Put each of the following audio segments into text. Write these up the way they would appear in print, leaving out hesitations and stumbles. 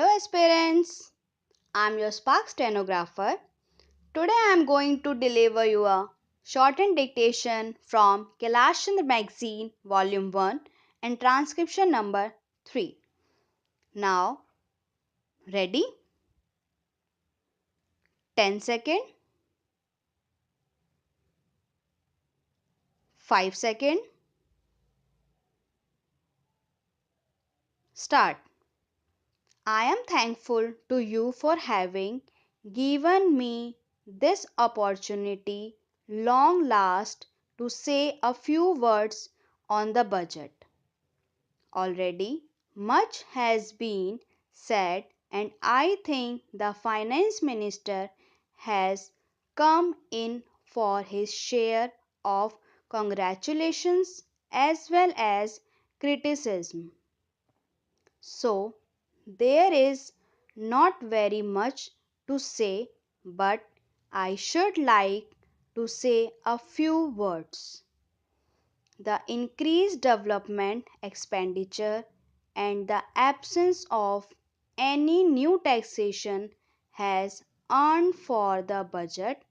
Hello aspirants, I'm your SPARX stenographer. Today I am going to deliver you a shortened dictation from KAILASH CHANDRA magazine volume 1 and transcription number 3. Now, ready? 10 seconds, 5 seconds, start. I am thankful to you for having given me this opportunity long last to say a few words on the budget. Already much has been said and I think the finance minister has come in for his share of congratulations as well as criticism. So, there is not very much to say, but I should like to say a few words. The increased development expenditure and the absence of any new taxation has earned for the budget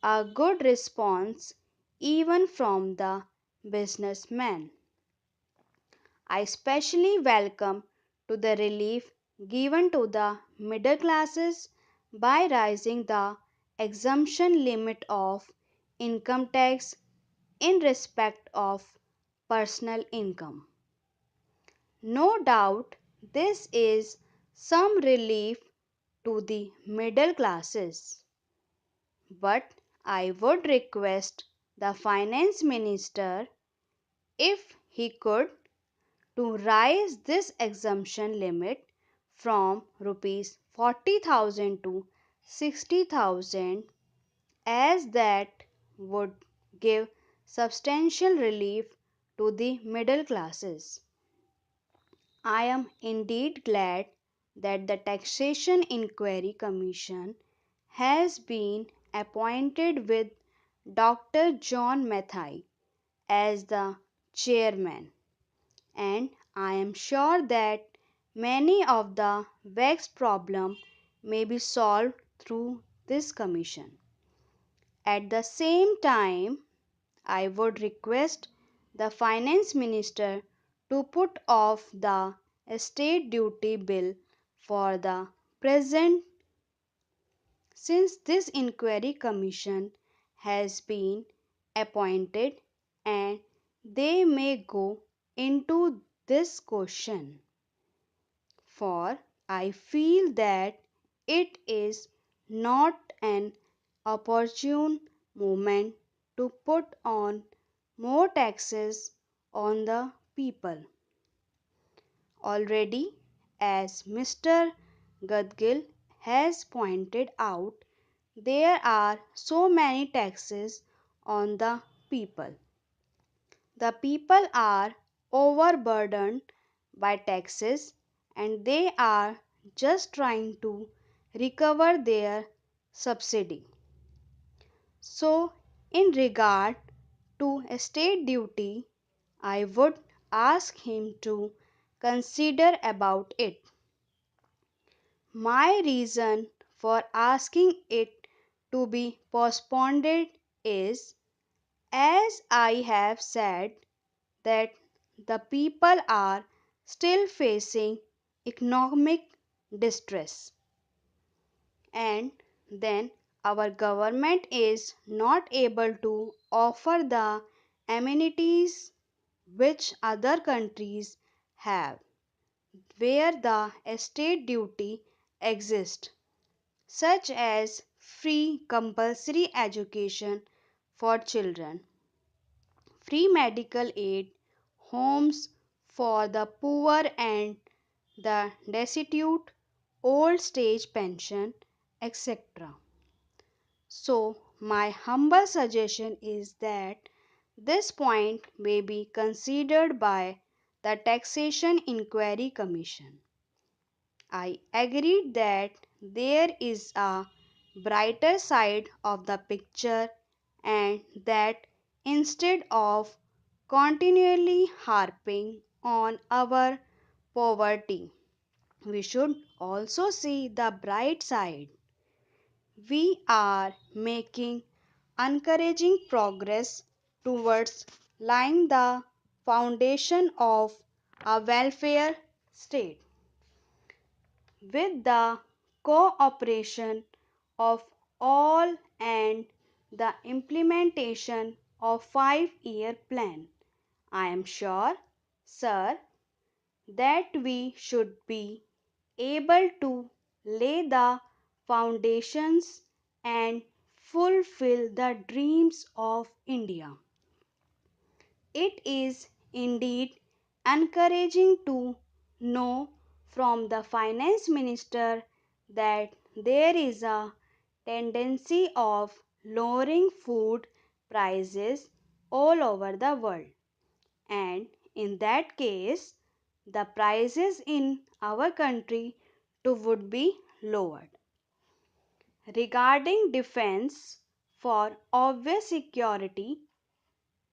a good response even from the businessmen. I especially welcome to the relief given to the middle classes by raising the exemption limit of income tax in respect of personal income. No doubt this is some relief to the middle classes, but I would request the finance minister, if he could, to raise this exemption limit from rupees 40,000 to 60,000, as that would give substantial relief to the middle classes. I am indeed glad that the Taxation Inquiry Commission has been appointed with Dr. John Mathai as the chairman, and I am sure that many of the vexed problems may be solved through this commission. At the same time, I would request the finance minister to put off the estate duty bill for the present, since this inquiry commission has been appointed and they may go into this question, for I feel that it is not an opportune moment to put on more taxes on the people. Already, as Mr. Gadgil has pointed out, there are so many taxes on the people. The people are overburdened by taxes and they are just trying to recover their subsidy. So, in regard to estate duty, I would ask him to consider about it. My reason for asking it to be postponed is, as I have said, that the people are still facing economic distress, and then our government is not able to offer the amenities which other countries have, where the estate duty exists, such as free compulsory education for children, free medical aid, homes for the poor and the destitute, old stage pension, etc. So, my humble suggestion is that this point may be considered by the Taxation Inquiry Commission. I agree that there is a brighter side of the picture and that instead of continually harping on our poverty, we should also see the bright side. We are making encouraging progress towards laying the foundation of a welfare state. With the cooperation of all and the implementation of 5-year plan, I am sure, sir, that we should be able to lay the foundations and fulfill the dreams of India. It is indeed encouraging to know from the finance minister that there is a tendency of lowering food prices all over the world, and in that case the prices in our country too would be lowered. Regarding defense, for obvious security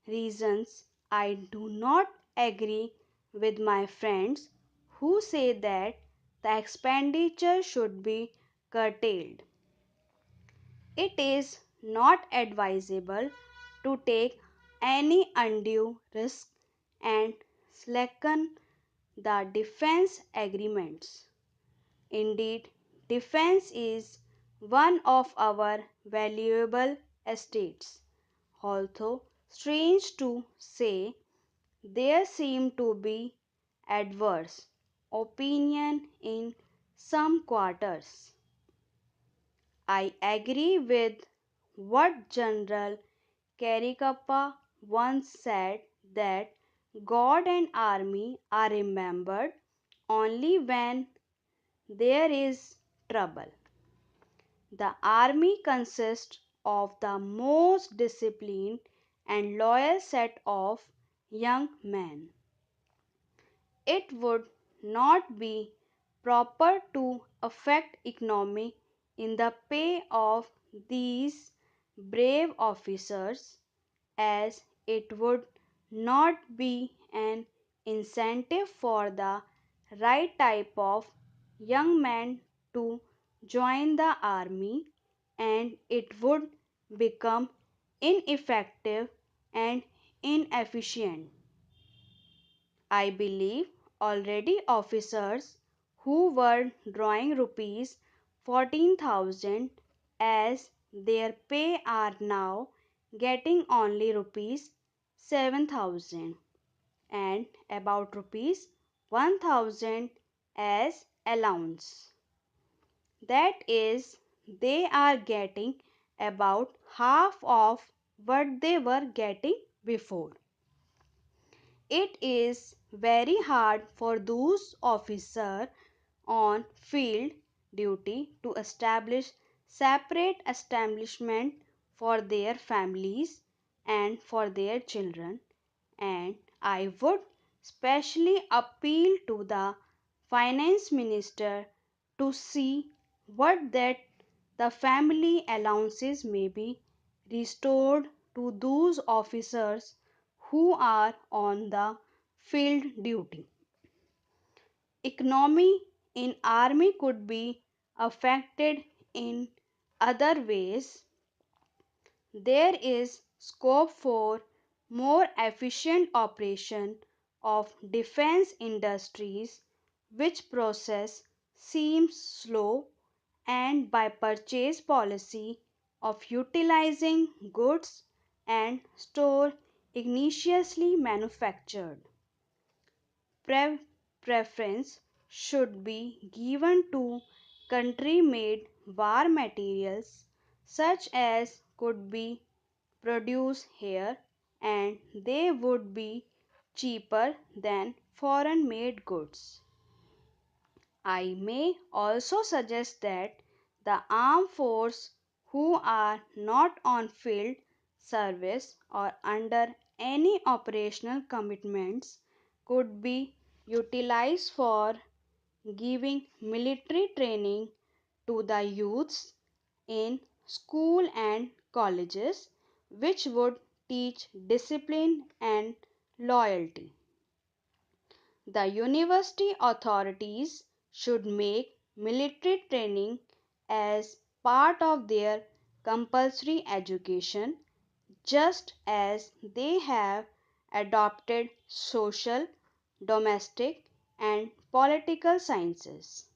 reasons, I do not agree with my friends who say that the expenditure should be curtailed. It is not advisable to take any undue risk and slacken the defense agreements. Indeed, defense is one of our valuable assets. Although strange to say, there seem to be adverse opinion in some quarters. I agree with what General Karikappa once said, that God and army are remembered only when there is trouble. The army consists of the most disciplined and loyal set of young men. It would not be proper to affect economy in the pay of these brave officers, as it would not be an incentive for the right type of young man to join the army, and it would become ineffective and inefficient. I believe already officers who were drawing rupees 14,000 as their pay are now getting only rupees 7,000 and about rupees 1,000 as allowance. That is, they are getting about half of what they were getting before. It is very hard for those officers on field duty to establish separate establishment for their families and for their children, and I would specially appeal to the finance minister to see what that the family allowances may be restored to those officers who are on the field duty. Economy in army could be affected in other ways. There is scope for more efficient operation of defense industries, which process seems slow, and by purchase policy of utilizing goods and store ingeniously manufactured. Preference should be given to country made war materials such as could be produced here, and they would be cheaper than foreign made goods. I may also suggest that the armed force who are not on field service or under any operational commitments could be utilized for giving military training to the youths in school and colleges, which would teach discipline and loyalty. The university authorities should make military training as part of their compulsory education, just as they have adopted social, domestic, and political sciences.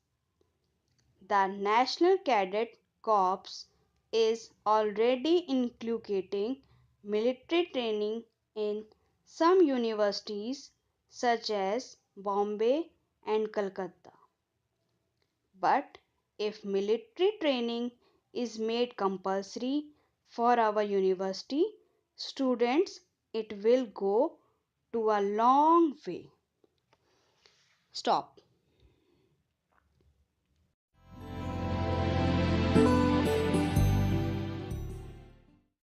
The National Cadet Corps is already inculcating military training in some universities such as Bombay and Calcutta. But if military training is made compulsory for our university students, it will go to a long way. Stop.